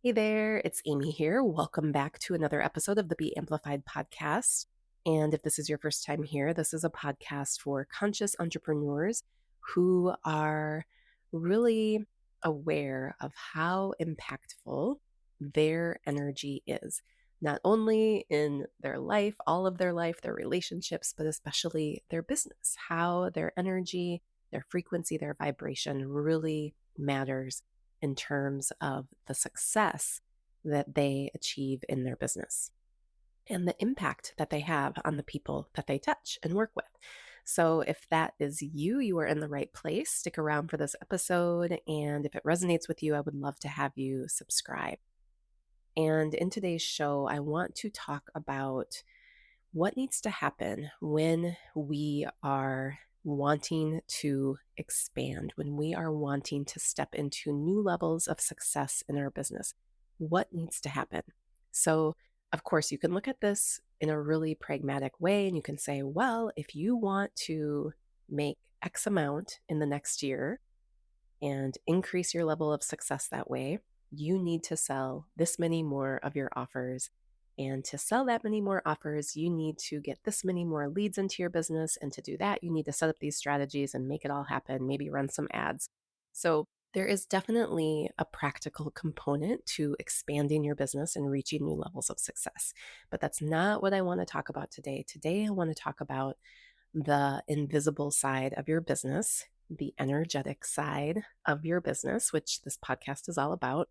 Hey there, it's Amy here. Welcome back to another episode of the bAmplified podcast. And if this is your first time here, this is a podcast for conscious entrepreneurs who are really aware of how impactful their energy is, not only in their life, all of their life, their relationships, but especially their business, how their energy, their frequency, their vibration really matters in terms of the success that they achieve in their business and the impact that they have on the people that they touch and work with. So, if that is you, you are in the right place. Stick around for this episode. And if it resonates with you, I would love to have you subscribe. And in today's show, I want to talk about what needs to happen when we are wanting to expand, when we are wanting to step into new levels of success in our business. What needs to happen? So, of course, you can look at this in a really pragmatic way and you can say, well, if you want to make X amount in the next year and increase your level of success that way, you need to sell this many more of your offers. And to sell that many more offers, you need to get this many more leads into your business. And to do that, you need to set up these strategies and make it all happen, maybe run some ads. So there is definitely a practical component to expanding your business and reaching new levels of success. But that's not what I want to talk about today. Today, I want to talk about the invisible side of your business, the energetic side of your business, which this podcast is all about,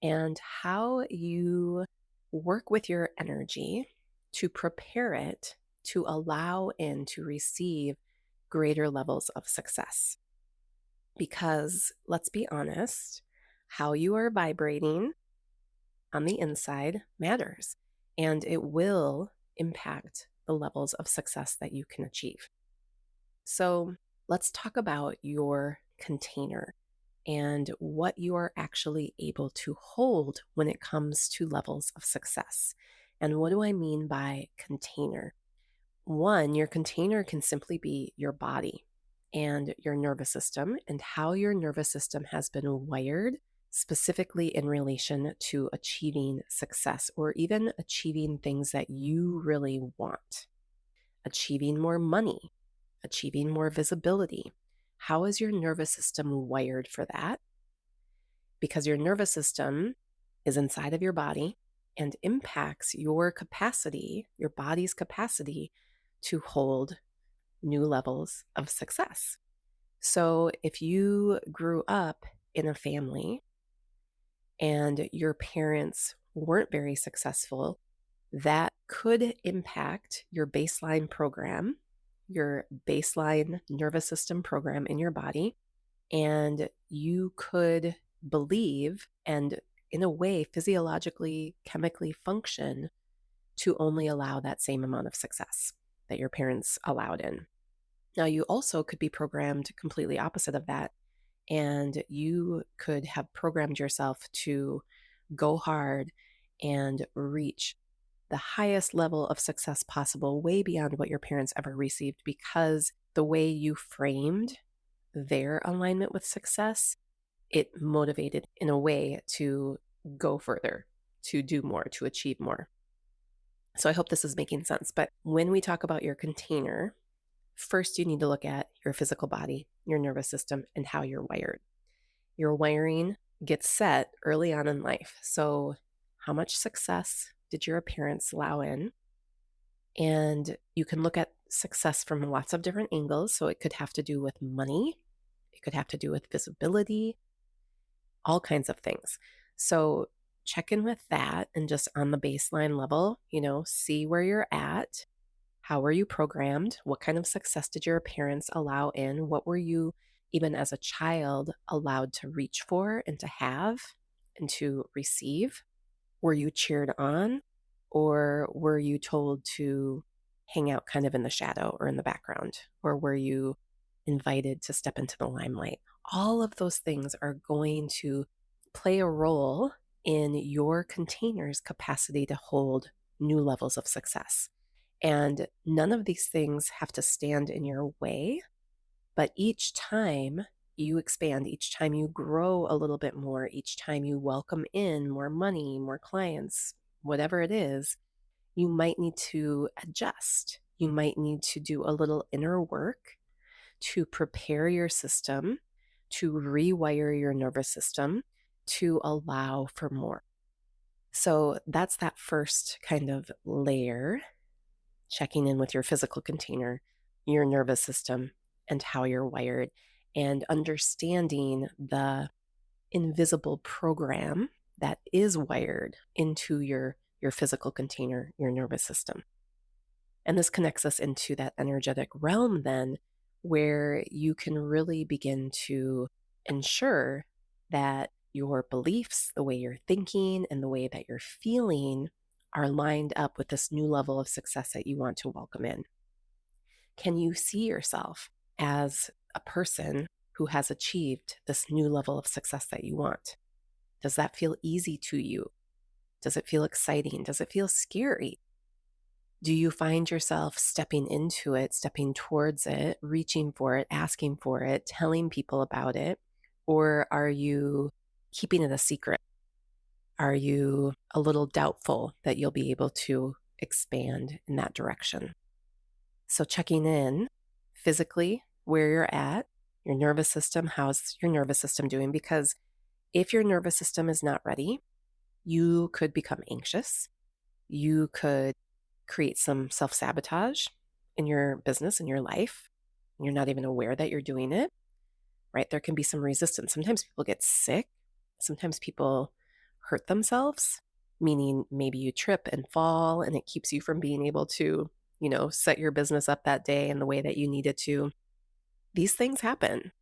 and how you work with your energy to prepare it to allow in to receive greater levels of success. Because let's be honest, how you are vibrating on the inside matters, and it will impact the levels of success that you can achieve. So let's talk about your container and what you are actually able to hold when it comes to levels of success. And what do I mean by container? One, your container can simply be your body and your nervous system and how your nervous system has been wired specifically in relation to achieving success or even achieving things that you really want, achieving more money, achieving more visibility. How is your nervous system wired for that? Because your nervous system is inside of your body and impacts your capacity, your body's capacity to hold new levels of success. So if you grew up in a family and your parents weren't very successful, that could impact your baseline program, your baseline nervous system program in your body. And you could believe and, in a way, physiologically, chemically function to only allow that same amount of success that your parents allowed in. Now, you also could be programmed completely opposite of that. And you could have programmed yourself to go hard and reach the highest level of success possible, way beyond what your parents ever received, because the way you framed their alignment with success, it motivated in a way to go further, to do more, to achieve more. So I hope this is making sense. But when we talk about your container, first you need to look at your physical body, your nervous system, and how you're wired. Your wiring gets set early on in life. So how much success did your parents allow in? And you can look at success from lots of different angles. So it could have to do with money, it could have to do with visibility, all kinds of things. So check in with that and just on the baseline level, see where you're at. How were you programmed? What kind of success did your parents allow in? What were you, even as a child, allowed to reach for and to have and to receive? Were you cheered on, or were you told to hang out kind of in the shadow or in the background? Or were you invited to step into the limelight? All of those things are going to play a role in your container's capacity to hold new levels of success. And none of these things have to stand in your way, but each time you expand, each time you grow a little bit more, each time you welcome in more money, more clients, whatever it is, you might need to adjust. You might need to do a little inner work to prepare your system, to rewire your nervous system to allow for more. So that's that first kind of layer, checking in with your physical container, your nervous system, and how you're wired, and understanding the invisible program that is wired into your physical container, your nervous system. And this connects us into that energetic realm then, where you can really begin to ensure that your beliefs, the way you're thinking, and the way that you're feeling are lined up with this new level of success that you want to welcome in. Can you see yourself as a person who has achieved this new level of success that you want? Does that feel easy to you? Does it feel exciting? Does it feel scary? Do you find yourself stepping into it, stepping towards it, reaching for it, asking for it, telling people about it? Or are you keeping it a secret? Are you a little doubtful that you'll be able to expand in that direction? So, checking in physically where you're at, your nervous system, how's your nervous system doing? Because if your nervous system is not ready, you could become anxious. You could create some self sabotage in your business, in your life. You're not even aware that you're doing it, right? There can be some resistance. Sometimes people get sick. Sometimes people hurt themselves, meaning maybe you trip and fall and it keeps you from being able to, set your business up that day in the way that you needed to. These things happen.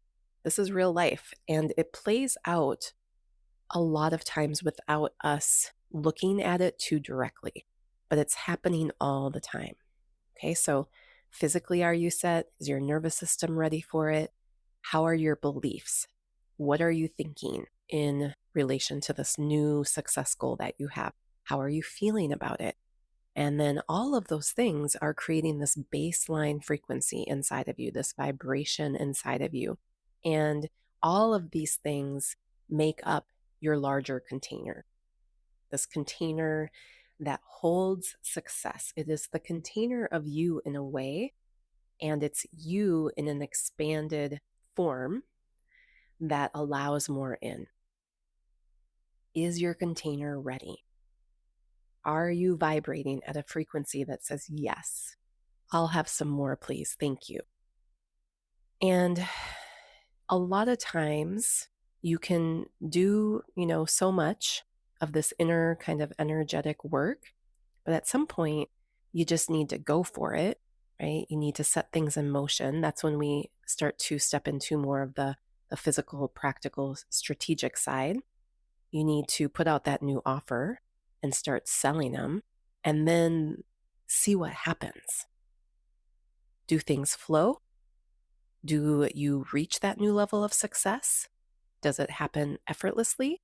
This is real life and it plays out a lot of times without us looking at it too directly, but it's happening all the time. Okay, so physically, are you set? Is your nervous system ready for it? How are your beliefs? What are you thinking in relation to this new success goal that you have? How are you feeling about it? And then all of those things are creating this baseline frequency inside of you, this vibration inside of you. And all of these things make up your larger container, this container that holds success. It is the container of you in a way, and it's you in an expanded form that allows more in. Is your container ready? Are you vibrating at a frequency that says, yes, I'll have some more, please. Thank you. And a lot of times you can do, so much of this inner kind of energetic work, but at some point you just need to go for it, right? You need to set things in motion. That's when we start to step into more of the physical, practical, strategic side. You need to put out that new offer and start selling them and then see what happens. Do things flow? Do you reach that new level of success? Does it happen effortlessly?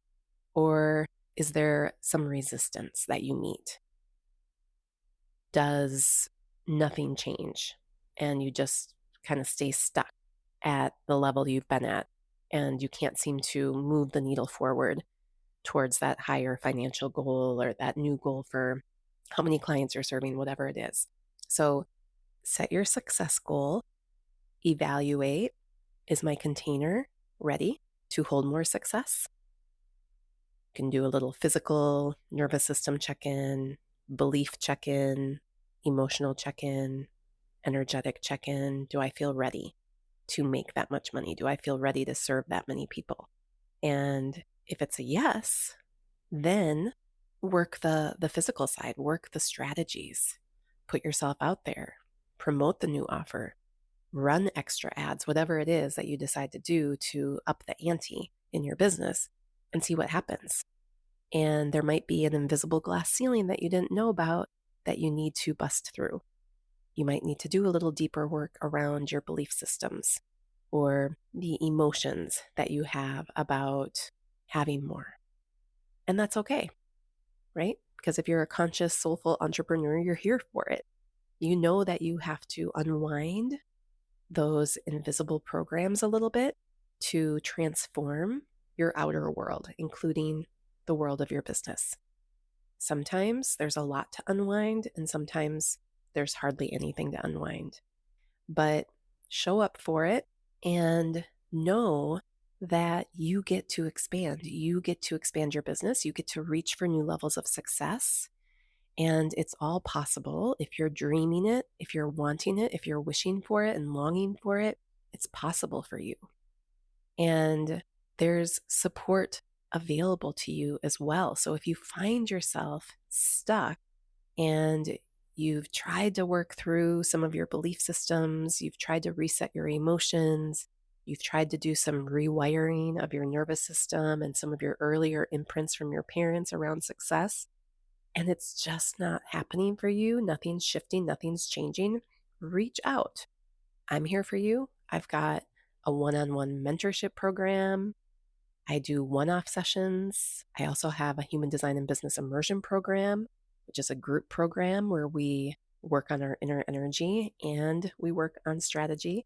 Or is there some resistance that you meet? Does nothing change and you just kind of stay stuck at the level you've been at and you can't seem to move the needle forward towards that higher financial goal or that new goal for how many clients you're serving, whatever it is? So set your success goal, evaluate, is my container ready to hold more success? You can do a little physical nervous system check-in, belief check-in, emotional check-in, energetic check-in. Do I feel ready to make that much money? Do I feel ready to serve that many people? And if it's a yes, then work the physical side, work the strategies, put yourself out there, promote the new offer, run extra ads, whatever it is that you decide to do to up the ante in your business and see what happens. And there might be an invisible glass ceiling that you didn't know about that you need to bust through. You might need to do a little deeper work around your belief systems or the emotions that you have about having more. And that's okay, right? Because if you're a conscious, soulful entrepreneur, you're here for it. You know that you have to unwind those invisible programs a little bit to transform your outer world, including the world of your business. Sometimes there's a lot to unwind, and sometimes there's hardly anything to unwind. But show up for it and know that you get to expand. You get to expand your business. You get to reach for new levels of success. And it's all possible if you're dreaming it, if you're wanting it, if you're wishing for it and longing for it, it's possible for you. And there's support available to you as well. So if you find yourself stuck and you've tried to work through some of your belief systems, you've tried to reset your emotions, you've tried to do some rewiring of your nervous system and some of your earlier imprints from your parents around success, and it's just not happening for you, nothing's shifting, nothing's changing, reach out. I'm here for you. I've got a one-on-one mentorship program. I do one-off sessions. I also have a human design and business immersion program, which is a group program where we work on our inner energy and we work on strategy.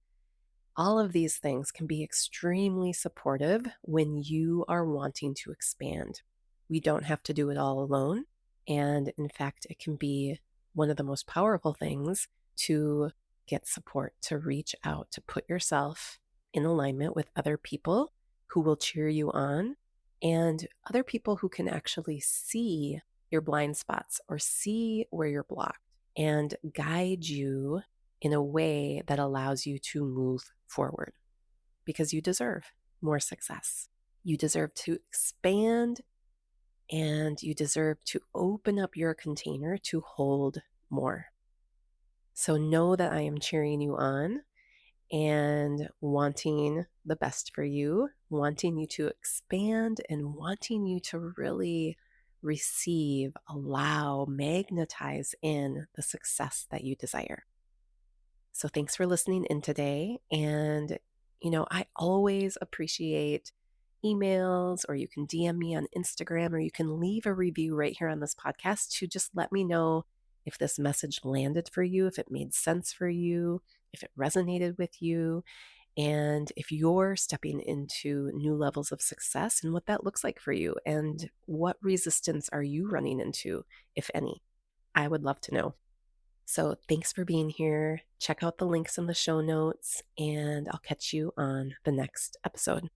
All of these things can be extremely supportive when you are wanting to expand. We don't have to do it all alone. And in fact, it can be one of the most powerful things to get support, to reach out, to put yourself in alignment with other people who will cheer you on and other people who can actually see your blind spots or see where you're blocked and guide you in a way that allows you to move forward because you deserve more success. You deserve to expand and you deserve to open up your container to hold more. So know that I am cheering you on and wanting the best for you, wanting you to expand and wanting you to really receive, allow, magnetize in the success that you desire. So thanks for listening in today. And, I always appreciate emails, or you can DM me on Instagram, or you can leave a review right here on this podcast to just let me know if this message landed for you, if it made sense for you, if it resonated with you, and if you're stepping into new levels of success and what that looks like for you, and what resistance are you running into, if any. I would love to know. So thanks for being here. Check out the links in the show notes, and I'll catch you on the next episode.